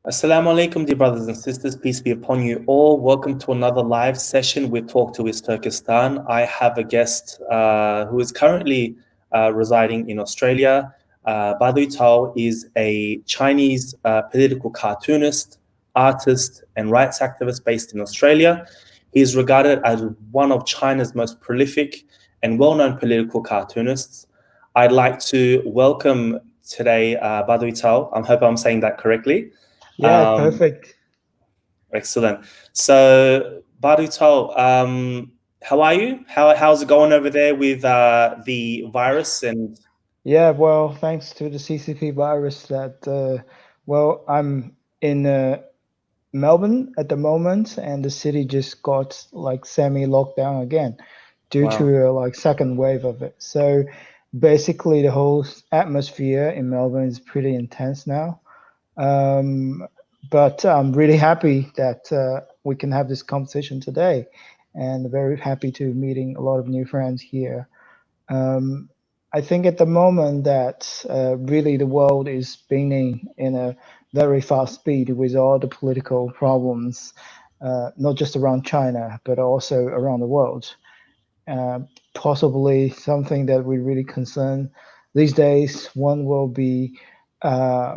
Assalamu alaikum, dear brothers and sisters. Peace be upon you all. Welcome to another live session with Talk to Is Turkestan. I have a guest who is currently residing in Australia. Badiucao is a Chinese political cartoonist, artist, and rights activist based in Australia. He is regarded as one of China's most prolific and well-known political cartoonists. I'd like to welcome today Badiucao. I hope I'm saying that correctly. Yeah, Um, perfect. Excellent. So, Badiucao, how are you? How's it going over there with the virus? And Yeah, well, thanks to the CCP virus I'm in Melbourne at the moment, and the city just got like semi-lockdown again due wow, to like second wave of it. So basically, the whole atmosphere in Melbourne is pretty intense now. Um, but I'm really happy that we can have this conversation today, and very happy to meeting a lot of new friends here. Um, I think at the moment that really the world is spinning in a very fast speed with all the political problems, not just around China, but also around the world. Uh, Possibly something that we really concern these days. One will be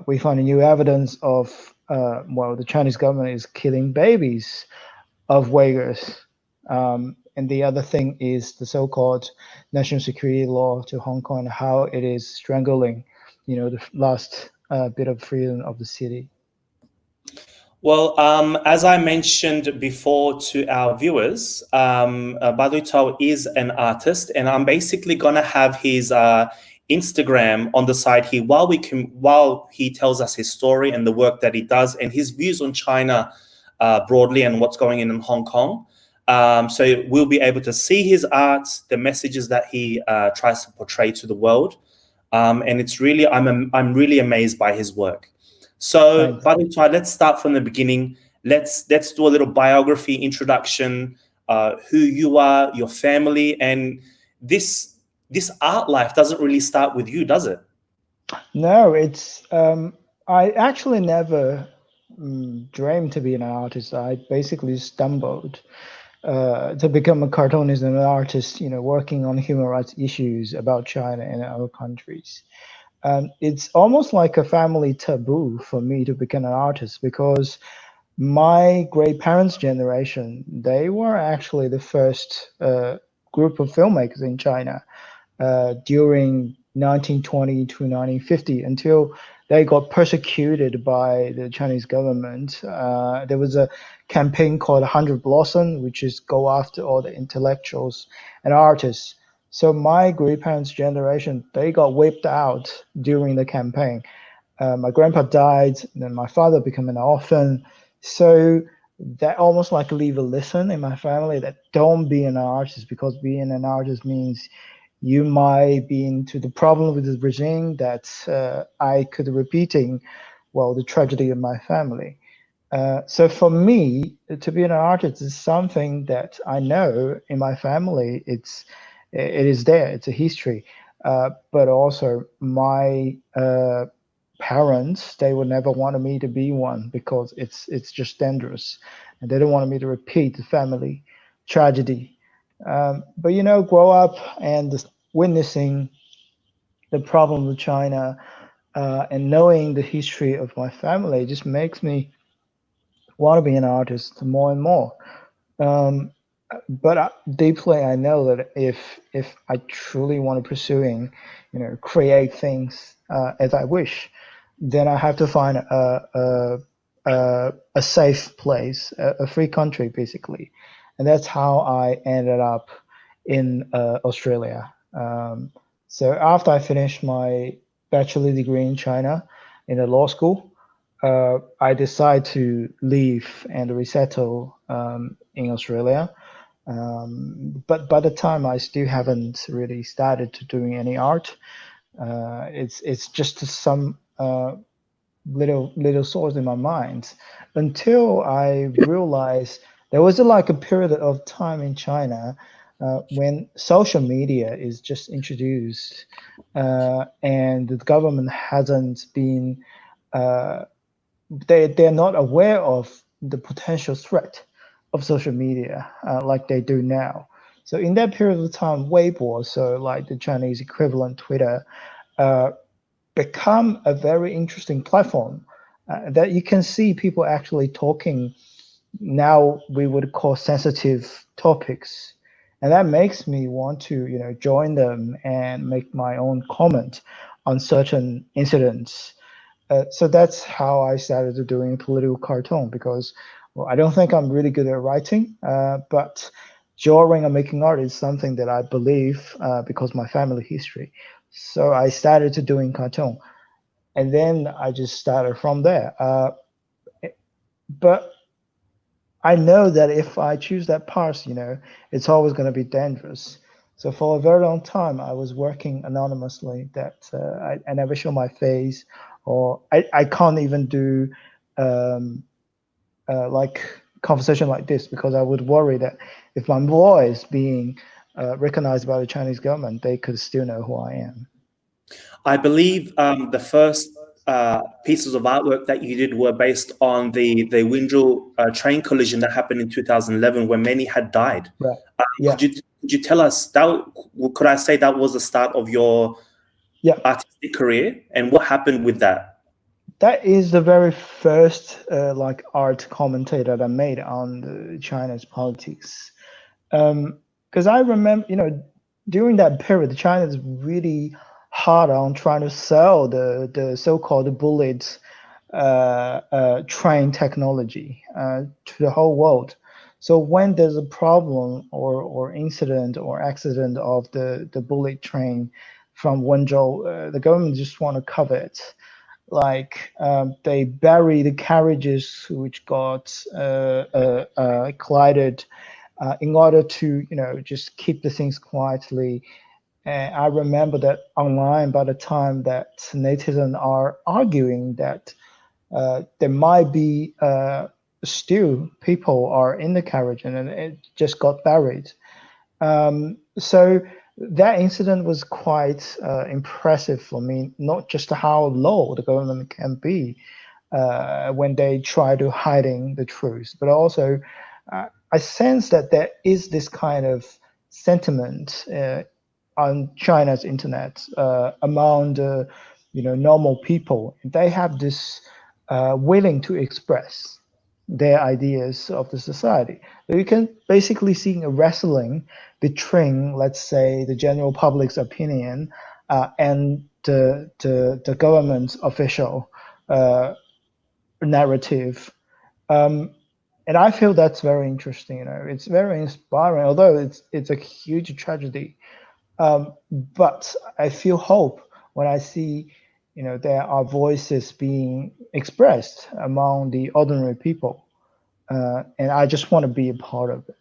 we find a new evidence of the Chinese government is killing babies of Uyghurs. And the other thing is the so-called national security law to Hong Kong, how it is strangling, the last bit of freedom of the city. well, as I mentioned before to our viewers, Badiucao is an artist, and I'm basically gonna have his Instagram on the side here while he tells us his story and the work that he does and his views on China broadly and what's going on in Hong Kong. So we'll be able to see his art, the messages that he tries to portray to the world, and it's really I'm really amazed by his work. So, Thanks. Badiucao, let's start from the beginning. Let's do a little biography introduction, who you are, your family, and this this art life doesn't really start with you, does it? No, it's I actually never dreamed to be an artist. I basically stumbled to become a cartoonist and an artist, working on human rights issues about China and other countries. It's almost like a family taboo for me to become an artist because my great parents' generation, they were actually the first group of filmmakers in China during 1920 to 1950 until they got persecuted by the Chinese government. There was a campaign called 100 Blossom, which is go after all the intellectuals and artists. So my great parents' generation, they got wiped out during the campaign. My grandpa died, and then my father became an orphan. So that almost like leave a lesson in my family that don't be an artist because being an artist means you might be into the problem with the regime that I could repeating, the tragedy of my family. So for me, to be an artist is something that I know in my family. It is there. It's a history, but also my parents they would never wanted me to be one because it's just dangerous, and they don't want me to repeat the family tragedy. But grow up and witnessing the problem with China and knowing the history of my family just makes me want to be an artist more and more. Um, but deeply, I know that if I truly want to pursuing, create things as I wish, then I have to find a safe place, a free country, basically, and that's how I ended up in Australia. So after I finished my bachelor degree in China in a law school, I decided to leave and resettle in Australia. But by the time I still haven't really started to doing any art. It's just some little thoughts in my mind until I realized there was like a period of time in China when social media is just introduced and the government hasn't been uh, they're not aware of the potential threat of social media like they do now. So in that period of time, Weibo, so like the Chinese equivalent Twitter, uh, become a very interesting platform that you can see people actually talking now we would call sensitive topics, and that makes me want to join them and make my own comment on certain incidents. So that's how I started doing political cartoon because, well, I don't think I'm really good at writing, but drawing and making art is something that I believe because my family history. So I started to doing cartoon, and then I just started from there. But I know that if I choose that path, it's always going to be dangerous. So for a very long time, I was working anonymously. That I never show my face, or I can't even do um, like conversation like this because I would worry that if my voice being recognized by the Chinese government, they could still know who I am. I believe the first pieces of artwork that you did were based on the Windrill train collision that happened in 2011, where many had died. Right. Could Yeah. you tell us that? Could I say that was the start of your Yeah. artistic career, and what happened with that? That is the very first like art commentator that I made on China's politics. Because I remember, during that period, China is really hard on trying to sell the so-called bullet train technology to the whole world. So when there's a problem or incident or accident of the bullet train from Wenzhou, the government just want to cover it. Like they bury the carriages which got collided in order to just keep the things quietly. And I remember that online by the time that netizens are arguing that there might be still people are in the carriage and it just got buried. So that incident was quite impressive for me, not just how low the government can be when they try to hiding the truth, but also I sense that there is this kind of sentiment on China's internet among the normal people. They have this willing to express their ideas of the society. So you can basically see a wrestling between, let's say, the general public's opinion and the government's official uh, narrative. Um, and I feel that's very interesting. It's very inspiring, although it's a huge tragedy. But I feel hope when I see, there are voices being expressed among the ordinary people, and I just want to be a part of it.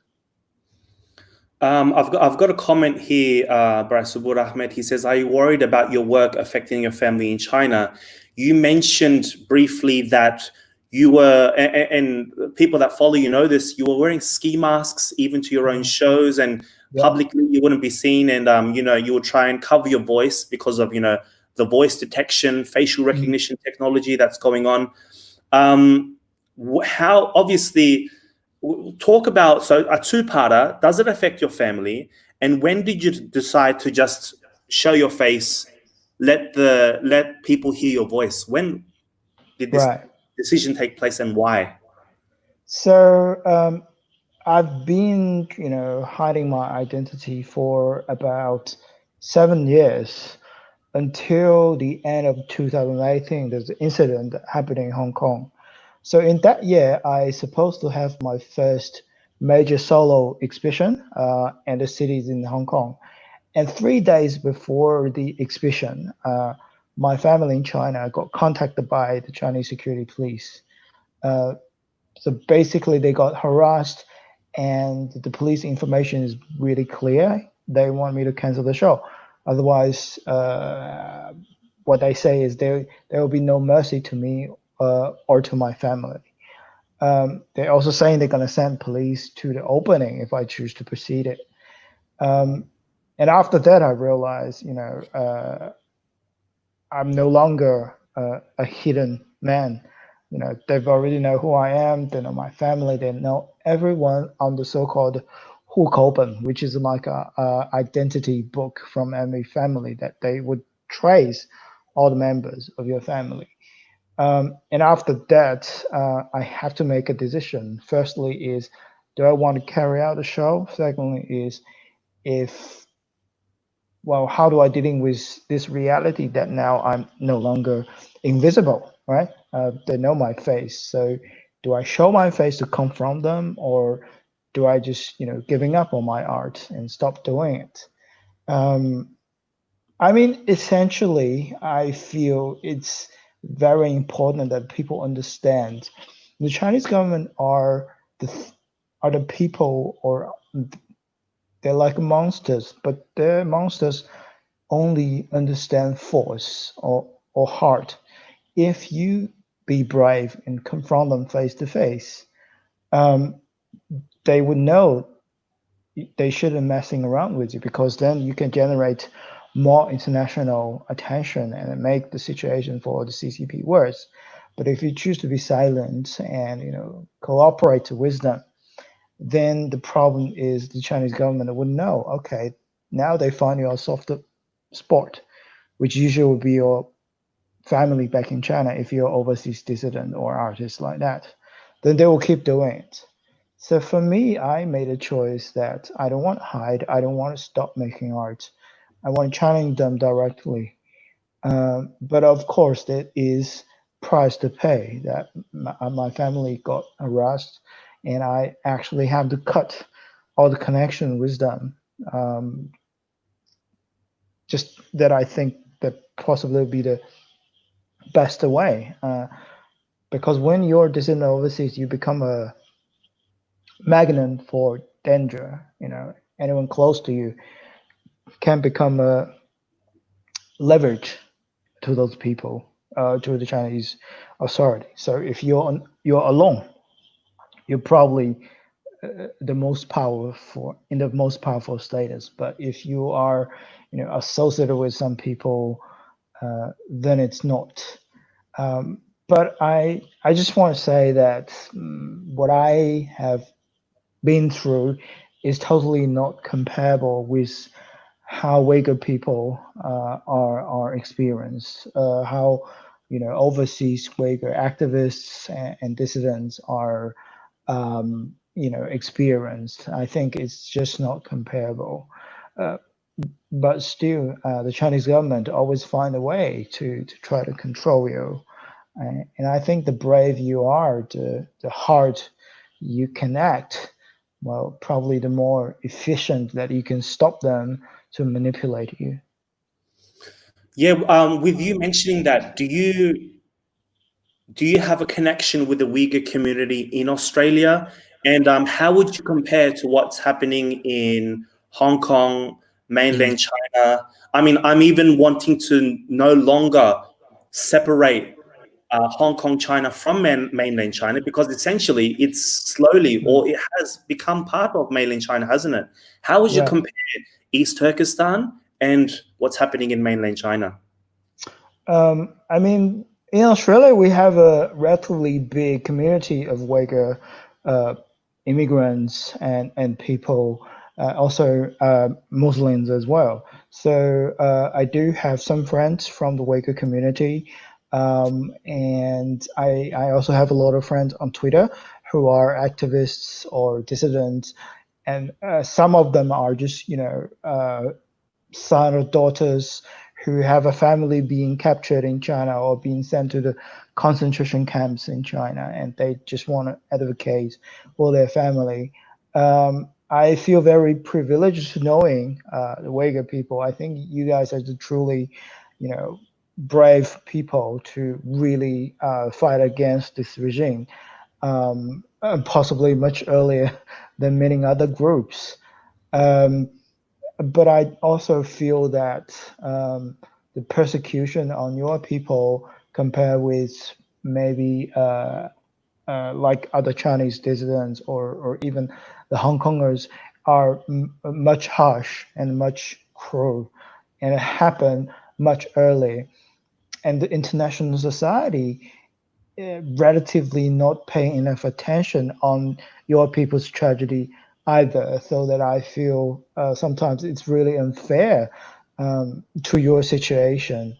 I've got a comment here by Subur Ahmed. He says, "Are you worried about your work affecting your family in China?" You mentioned briefly that you were, and people that follow you know this. You were wearing ski masks even to your own shows, and Yeah. publicly you wouldn't be seen. And you would try and cover your voice because of the voice detection, facial Mm. recognition technology that's going on. How obviously talk about, so a two-parter, does it affect your family, and when did you decide to just show your face, let people hear your voice? When did this Right. decision take place, and why? So I've been, hiding my identity for about 7 years until the end of 2018. There's an incident happening in Hong Kong. So in that year, I supposed to have my first major solo exhibition, and the cities in Hong Kong. And 3 days before the exhibition, my family in China got contacted by the Chinese security police. Uh, so basically, they got harassed, and the police information is really clear. They want me to cancel the show. Otherwise, what they say is there will be no mercy to me or to my family. They're also saying they're going to send police to the opening if I choose to proceed it. Um, and after that, I realized, I'm no longer a hidden man. They've already know who I am. They know my family. They know everyone on the so-called Hukopen, which is like a identity book from every family that they would trace all the members of your family. And after that, I have to make a decision. Firstly, is do I want to carry out the show? Secondly, is if well, how do I dealing with this reality that now I'm no longer invisible, right? They know my face. So do I show my face to confront them, or do I just, giving up on my art and stop doing it? Um, I mean, essentially, I feel it's very important that people understand the Chinese government are the people, or they're like monsters, but they're monsters only understand force or heart. If you be brave and confront them face to face, um, they would know they shouldn't messing around with you, because then you can generate more international attention and make the situation for the CCP worse. But if you choose to be silent and cooperate with them, then the problem is the Chinese government would know. Okay, now they find you a soft spot, which usually would be your family back in China if you're overseas dissident or artist like that. Then they will keep doing it. So for me, I made a choice that I don't want to hide. I don't want to stop making art. I want to challenge them directly. But of course, there is price to pay. That my family got harassed, and I actually have to cut all the connection with them. Um, just that I think that possibly be the best way. Because when you're dissident overseas, you become a magnet for danger. Anyone close to you can become a leverage to those people, to the Chinese authority. So if you're alone, you're probably the most powerful in the most powerful status. But if you are, associated with some people, then it's not. But I just want to say that what I have been through is totally not comparable with how Uyghur people are experienced, how overseas Uyghur activists and dissidents are experienced. I think it's just not comparable. Uh, but still, the Chinese government always find a way to try to control you. And I think the brave you are, the hard you can act, well, probably the more efficient that you can stop them to manipulate you. Yeah, with you mentioning that, do you have a connection with the Uyghur community in Australia? And how would you compare to what's happening in Hong Kong, Mm. mainland China? I mean, I'm even wanting to no longer separate Hong Kong, China from mainland China, because essentially it's slowly, Mm. or it has become part of mainland China, hasn't it? How would you Right. compare East Turkestan and what's happening in mainland China? I mean, in Australia, we have a relatively big community of Uyghur uh, immigrants and people, also Muslims as well. So I do have some friends from the Uyghur community, and I also have a lot of friends on Twitter who are activists or dissidents, and some of them are just son or daughters who have a family being captured in China or being sent to the concentration camps in China, and they just want to advocate for their family. I feel very privileged knowing the Uyghur people. I think you guys are the truly, brave people to really fight against this regime, possibly much earlier than many other groups. Um, but I also feel that the persecution on your people compared with maybe like other Chinese dissidents or even the Hong Kongers are much harsh and much cruel, and it happened much early. And the international society relatively not paying enough attention on your people's tragedy either, so that I feel sometimes it's really unfair to your situation.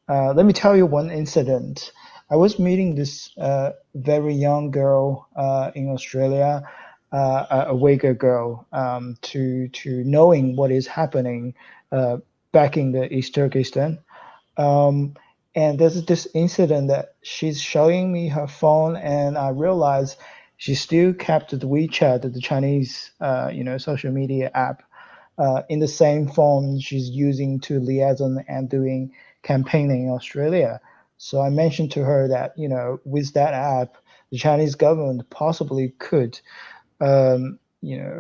Let me tell you one incident. I was meeting this very young girl in Australia, a Uyghur girl, to knowing what is happening uh, back in the East Turkestan. Um, and there's this incident that she's showing me her phone, and I realize she still kept the WeChat, the Chinese, social media app, in the same phone she's using to liaison and doing campaigning in Australia. So I mentioned to her that, with that app, the Chinese government possibly could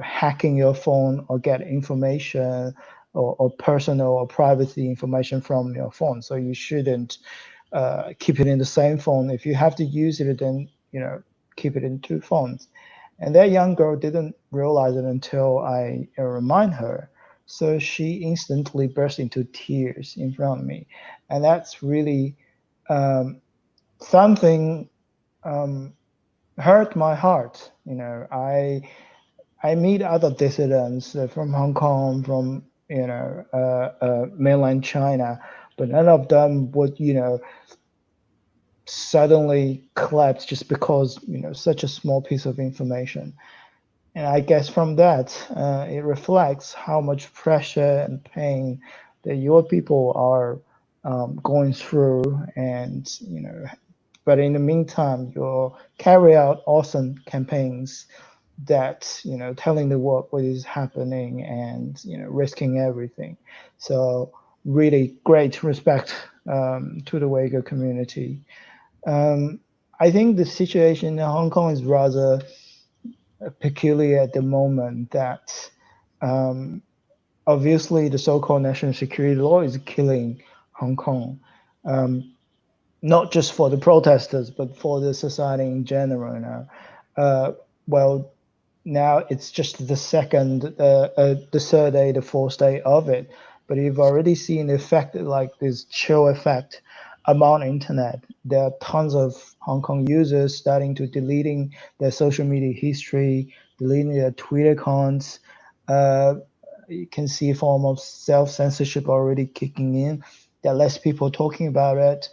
hacking your phone or get information or personal or privacy information from your phone. So you shouldn't keep it in the same phone. If you have to use it, then keep it in two phones. And that young girl didn't realize it until I remind her. So she instantly burst into tears in front of me, and that's really um, something um, hurt my heart. I meet other dissidents from Hong Kong, from mainland China, but none of them would suddenly collapse just because such a small piece of information. And I guess from that, it reflects how much pressure and pain that your people are going through, and but in the meantime, you carry out awesome campaigns that telling the world what is happening, and risking everything. So really great respect to the Uyghur community. um, I think the situation in Hong Kong is rather peculiar at the moment, that um, obviously the so-called national security law is killing Hong Kong, um, not just for the protesters, but for the society in general now. Well, now it's just the the third day, the fourth day of it, but you've already seen the effect, like this chill effect among internet. There are tons of Hong Kong users starting to deleting their social media history, deleting their Twitter accounts. Uh, you can see a form of self-censorship already kicking in. There are less people talking about it.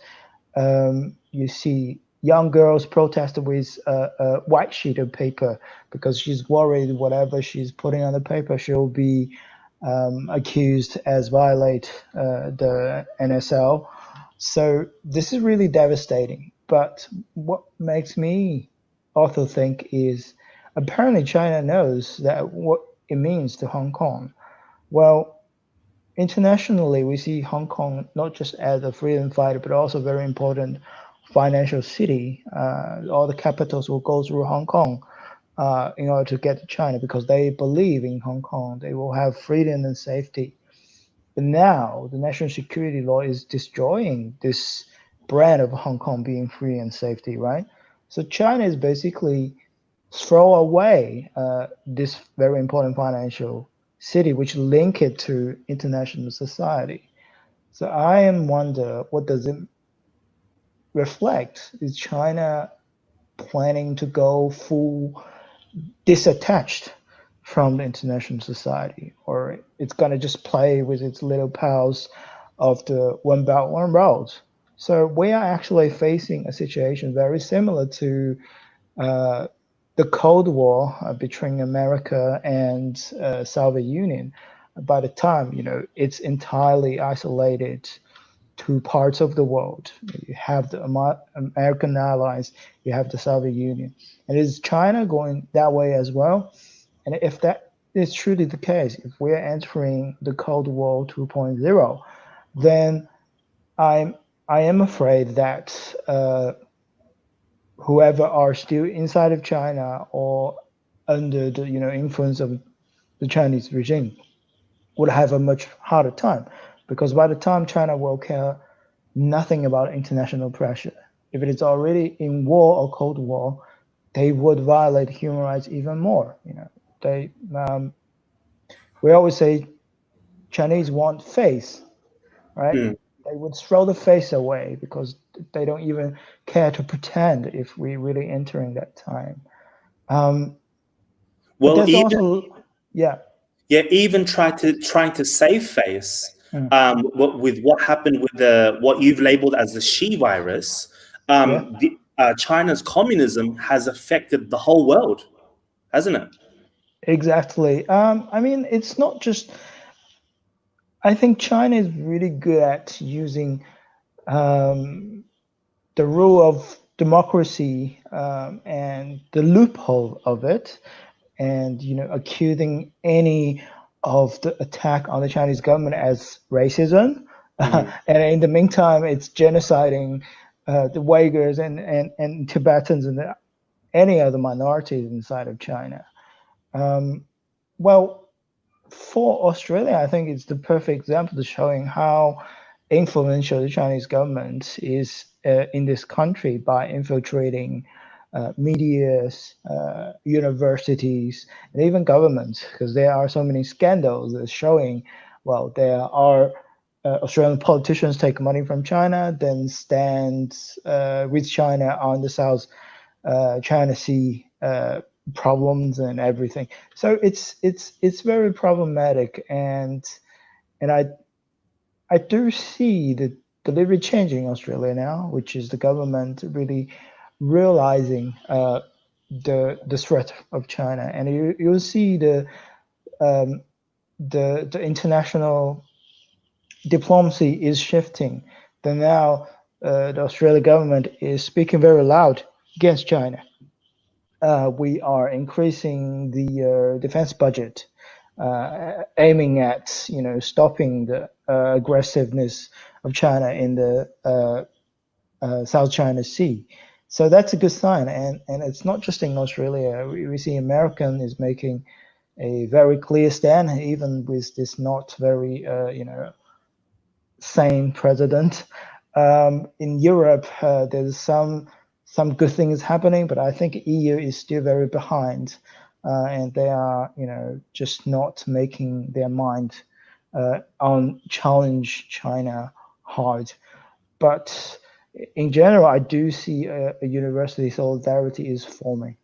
You see young girls protest with a white sheet of paper because she's worried whatever she's putting on the paper, she'll be accused as violate the NSL. So this is really devastating. But what makes me also think is, apparently China knows that what it means to Hong Kong. Well, internationally, we see Hong Kong not just as a freedom fighter, but also very important financial city. All the capitals will go through Hong Kong in order to get to China, because they believe in Hong Kong. They will have freedom and safety. But now the national security law is destroying this brand of Hong Kong being free and safety, right? So China is basically throw away this very important financial city, which link it to international society. So I am wonder, what does it reflect? Is China planning to go full disattached from the international society, or it's gonna just play with its little pals of the One Belt One Road? So we are actually facing a situation very similar to uh, the Cold War between America and Soviet Union. By the time it's entirely isolated two parts of the world. You have the American allies, you have the Soviet Union, and is China going that way as well? And if that is truly the case, if we're entering the Cold War 2.0, then I'm I am afraid that whoever are still inside of China or under the influence of the Chinese regime would have a much harder time, because by the time China will care nothing about international pressure, if it is already in war or Cold War, they would violate human rights even more. They we always say Chinese want face, right? Mm. they would throw the face away because they don't even care to pretend if we really entering that time. Um, but Well, there's also, yeah, yeah, even trying to save face. mm, With what happened with the what you've labeled as the Xi virus, yeah, China's communism has affected the whole world, hasn't it? exactly. I mean, it's not just. I think China is really good at using um, the rule of democracy and the loophole of it, and accusing any of the attack on the Chinese government as racism. Mm. And in the meantime, it's genociding the Uyghurs and Tibetans and any other minorities inside of China. Um, well, for Australia, I think it's the perfect example of showing how influential the Chinese government is in this country by infiltrating medias, universities, and even governments, because there are so many scandals that showing, well, there are Australian politicians take money from China, then stand with China on the South China Sea problems and everything. So it's very problematic, and I do see the delivery changing in Australia now, which is the government really realizing the threat of China, and you'll see um, the international diplomacy is shifting. Then now the Australian government is speaking very loud against China. We are increasing the defense budget, aiming at stopping the aggressiveness of China in the South China Sea. So that's a good sign, and it's not just in Australia. We see American is making a very clear stand, even with this not very sane president. In Europe, there's some good things happening, but I think EU is still very behind, and they are just not making their mind on challenge China hard. But in general, I do see a university solidarity is forming.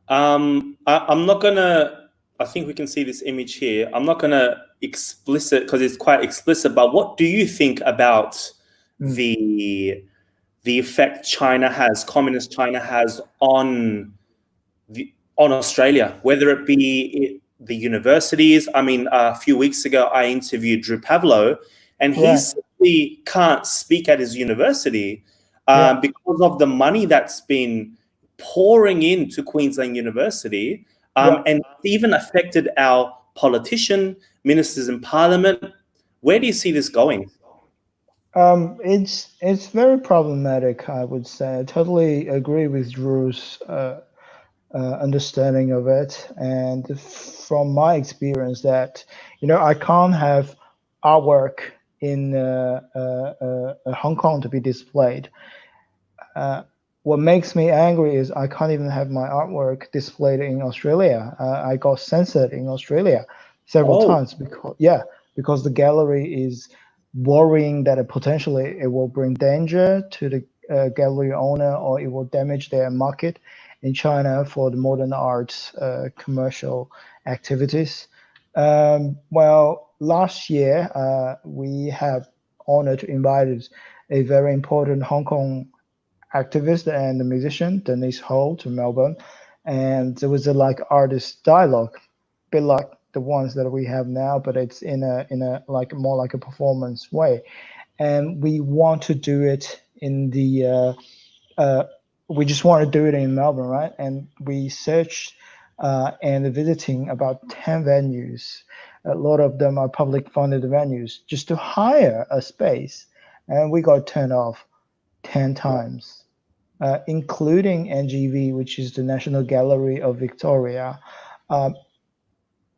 I'm not gonna. I think we can see this image here. I'm not gonna explicit because it's quite explicit. But what do you think about Mm. the the effect communist China has on Australia, whether it be the universities? I mean, a few weeks ago, I interviewed Drew Pavlo, and he Right. simply can't speak at his university Yeah. because of the money that's been pouring into Queensland University, Yeah. and even affected our politician, ministers in parliament. Where do you see this going? It's very problematic, I would say. I totally agree with Drew's understanding of it, and from my experience, that I can't have artwork in Hong Kong to be displayed. Uh, what makes me angry is I can't even have my artwork displayed in Australia. I got censored in Australia several Oh, times because the gallery is worrying that potentially it will bring danger to the gallery owner, or it will damage their market in China for the modern arts commercial activities. Well, last year we have honored to invited a very important Hong Kong activist and a musician, Denise Ho, to Melbourne, and there was a like artist dialogue, a bit like the ones that we have now, but it's in a like more like a performance way, and we want to do it in the uh, we just want to do it in Melbourne, right? And we searched and visiting about 10 venues. A lot of them are public funded venues just to hire a space, and we got turned off 10 times, including NGV, which is the National Gallery of Victoria. Um,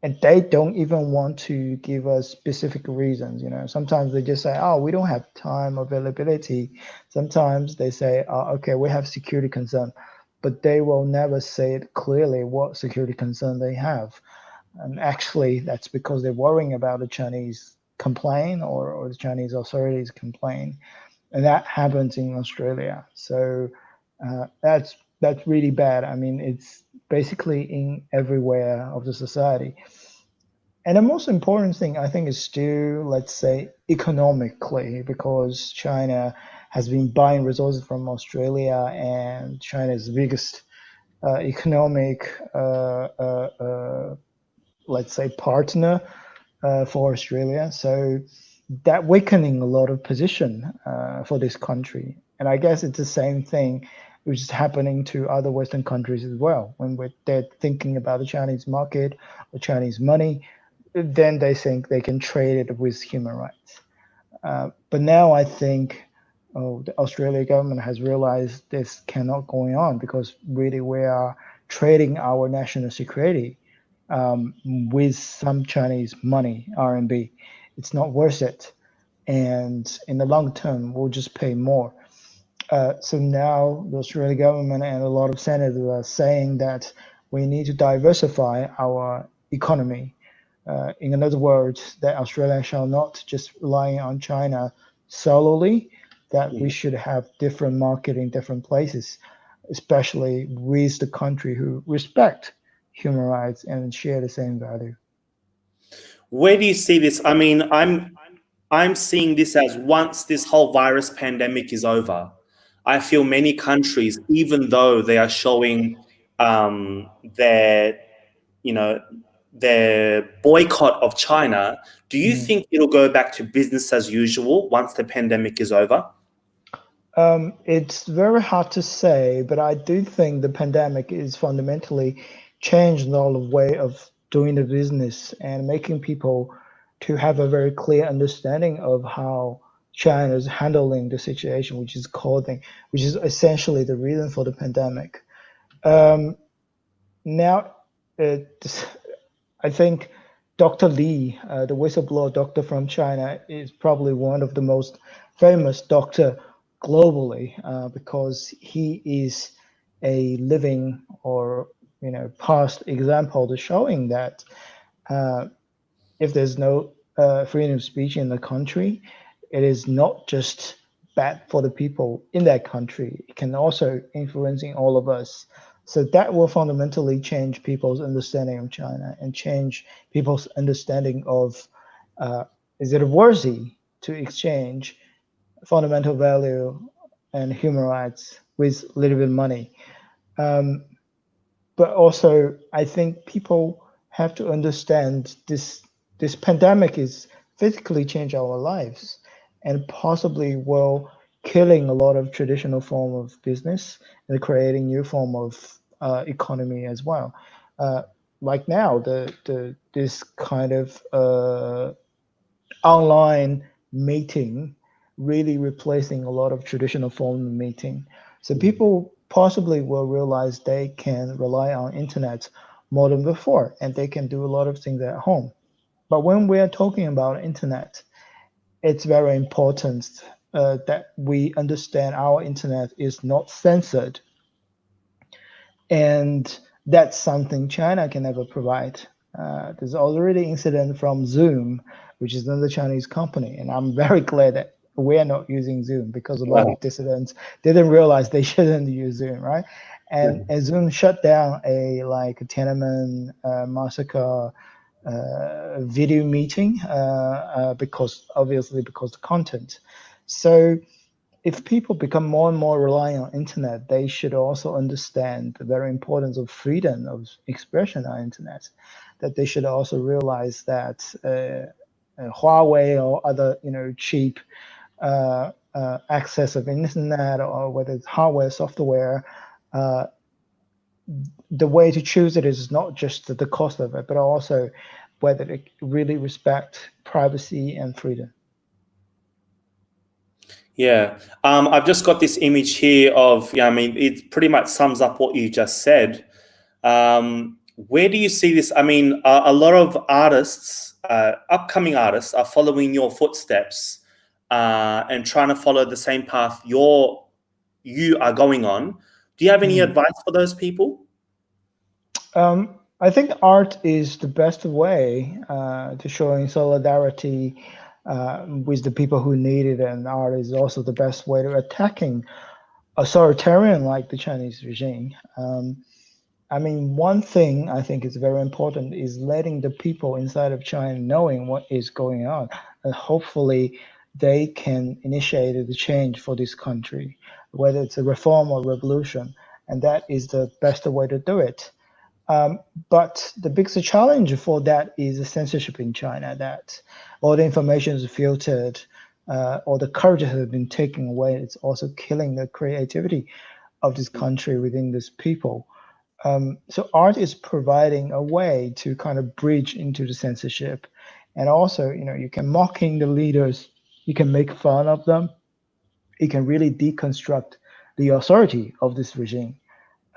and they don't even want to give us specific reasons. Sometimes they just say, "Oh, we don't have time availability." Sometimes they say, "Oh, okay, we have security concern," but they will never say it clearly what security concern they have. And actually, that's because they're worrying about the Chinese complain, or the Chinese authorities complain, and that happens in Australia. So that's really bad. I mean, it's basically in everywhere of the society. And the most important thing, I think, is still, let's say, economically, because China has been buying resources from Australia, and China is the biggest economic, let's say, partner for Australia. So that weakening a lot of position for this country. And I guess it's the same thing which is happening to other Western countries as well. When they're thinking about the Chinese market or Chinese money, then they think they can trade it with human rights. But now I think the Australian government has realized this cannot go on, because really we are trading our national security with some Chinese money, RMB. It's not worth it. And in the long term, we'll just pay more. So now the Australian government and a lot of senators are saying that we need to diversify our economy. In other words, that Australia shall not just rely on China solely, that we should have different market in different places, especially with the country who respect human rights and share the same value. Where do you see this? I mean, I'm seeing this as, once this whole virus pandemic is over, I feel many countries, even though they are showing their, you know, their boycott of China, do you think it'll go back to business as usual once the pandemic is over? It's very hard to say, but I do think the pandemic is fundamentally changed all the way of doing the business and making people to have a very clear understanding of how China is handling the situation, which is essentially the reason for the pandemic. Um, Now, it, I think Dr. Li, the whistleblower doctor from China, is probably one of the most famous doctor globally, because he is a living, or past example to showing that uh, if there's no freedom of speech in the country, it is not just bad for the people in that country. It can also influencing all of us. So that will fundamentally change people's understanding of China and change people's understanding of is it worthy to exchange fundamental value and human rights with a little bit of money. Um, but also I think people have to understand this pandemic is physically change our lives and possibly will killing a lot of traditional form of business and creating new form of economy as well. Uh, like now, the this kind of online meeting really replacing a lot of traditional form of meeting. So people possibly will realize they can rely on internet more than before, and they can do a lot of things at home. But when we are talking about internet, it's very important that we understand our internet is not censored, and that's something China can never provide. There's already incident from Zoom, which is another Chinese company, and I'm very glad that we're not using Zoom, because a lot of dissidents didn't realize they shouldn't use Zoom, right? And Zoom shut down a Tiananmen massacre video meeting because obviously because the content. So if people become more and more reliant on internet, they should also understand the very importance of freedom of expression on internet. That they should also realize that Huawei or other cheap access of internet, or whether it's hardware, software, uh, the way to choose it is not just the cost of it, but also whether it really respect privacy and freedom. Yeah. I've just got this image here of, yeah, I mean, it pretty much sums up what you just said. Where do you see this? I mean, a lot of artists, upcoming artists, are following your footsteps and trying to follow the same path you are going on. Do you have any advice for those people? I think art is the best way to showing solidarity with the people who need it, and art is also the best way to attacking authoritarian like the Chinese regime. I mean, one thing I think is very important is letting the people inside of China knowing what is going on, and hopefully they can initiate the change for this country, whether it's a reform or revolution, and that is the best way to do it. But the biggest challenge for that is the censorship in China, that all the information is filtered, all the courage has been taken away. It's also killing the creativity of this country within these people. So art is providing a way to kind of bridge into the censorship. And also, you can mocking the leaders, you can make fun of them, you can really deconstruct the authority of this regime.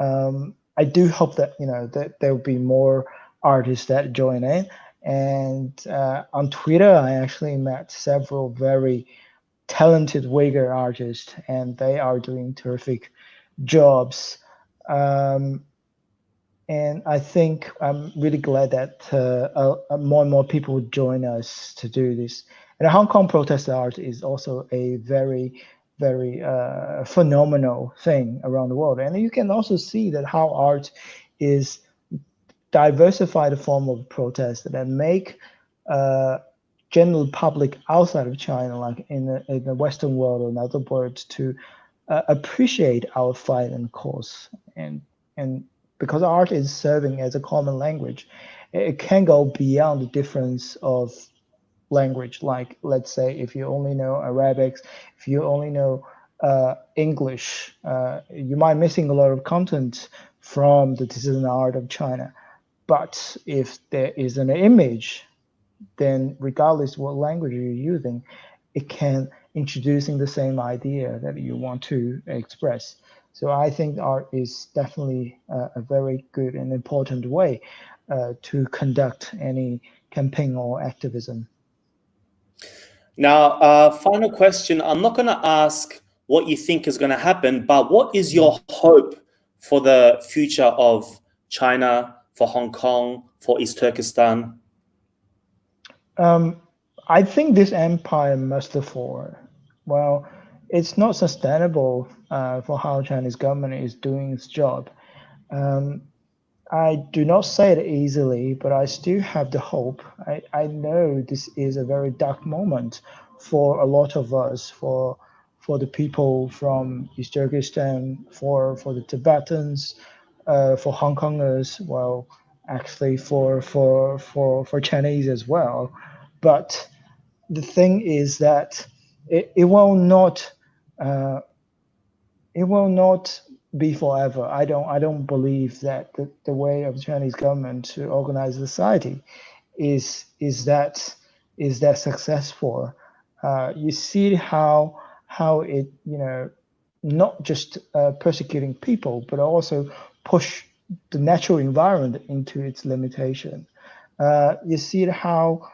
I do hope that that there will be more artists that join in. And on Twitter, I actually met several very talented Uyghur artists, and they are doing terrific jobs. Um, and I think I'm really glad that more and more people would join us to do this. And Hong Kong protest art is also a very, very phenomenal thing around the world. And you can also see that how art is diversified form of protest that make uh, general public outside of China, like in the Western world, or in other words, to appreciate our fight and cause. And because art is serving as a common language, it can go beyond the difference of language. Like, let's say, if you only know Arabic, if you only know English, you might missing a lot of content from the citizen art of China. But if there is an image, then regardless what language you're using, it can introducing the same idea that you want to express. So I think art is definitely a very good and important way to conduct any campaign or activism. Now, final question. I'm not going to ask what you think is going to happen, but what is your hope for the future of China, for Hong Kong, for East Turkestan? I think this empire must fall. Well, it's not sustainable for how Chinese government is doing its job. Um, I do not say it easily, but I still have the hope. I know this is a very dark moment for a lot of us, for the people from East Turkestan, for the Tibetans, for Hong Kongers, well, actually for Chinese as well. But the thing is that it will not uh, it will not be forever. I don't believe that the way of the Chinese government to organize society is that successful. You see how it not just persecuting people, but also push the natural environment into its limitation. You see how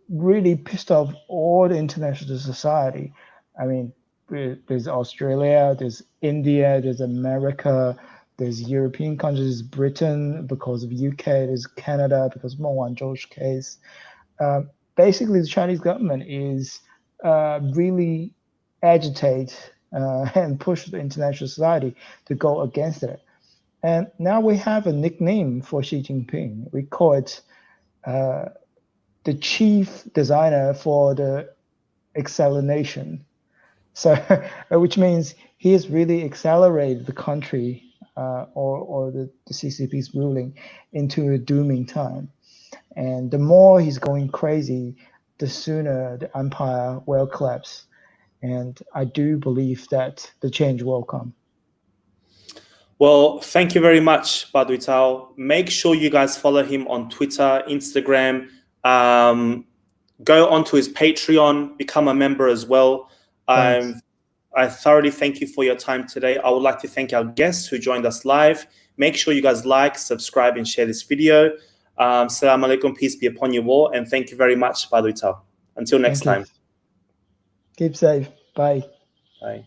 really pissed off all the international society. I mean, there's Australia, there's India, there's America, there's European countries, there's Britain because of UK, there's Canada because of Meng Wanzhou's case. Basically, the Chinese government is really agitate and push the international society to go against it. And now we have a nickname for Xi Jinping. We call it the chief designer for the acceleration. So, which means he has really accelerated the country or the CCP's ruling into a dooming time. And the more he's going crazy, the sooner the empire will collapse. And I do believe that the change will come. Well, thank you very much, Badiucao. Make sure you guys follow him on Twitter, Instagram. Go onto his Patreon, become a member as well. I thoroughly thank you for your time today. I would like to thank our guests who joined us live. Make sure you guys like, subscribe, and share this video. Assalamu alaikum, peace be upon you all, and thank you very much, Badiucao. Until next time. Keep safe. Bye. Bye.